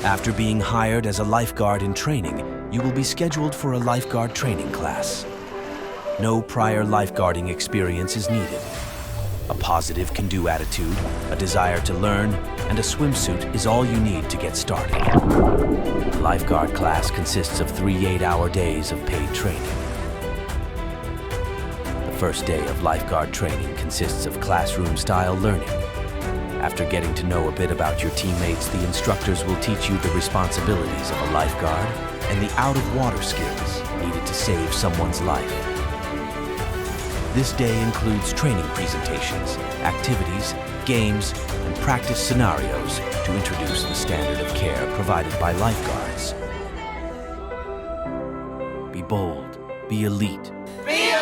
After being hired as a lifeguard in training, you will be scheduled for a lifeguard training class. No prior lifeguarding experience is needed. A positive can-do attitude, a desire to learn, and a swimsuit is all you need to get started. The lifeguard class consists of 3 8-hour days of paid training. The first day of lifeguard training consists of classroom-style learning. After getting to know a bit about your teammates, the instructors will teach you the responsibilities of a lifeguard and the out-of-water skills needed to save someone's life. This day includes training presentations, activities, games, and practice scenarios to introduce the standard of care provided by lifeguards. Be bold, be elite. Be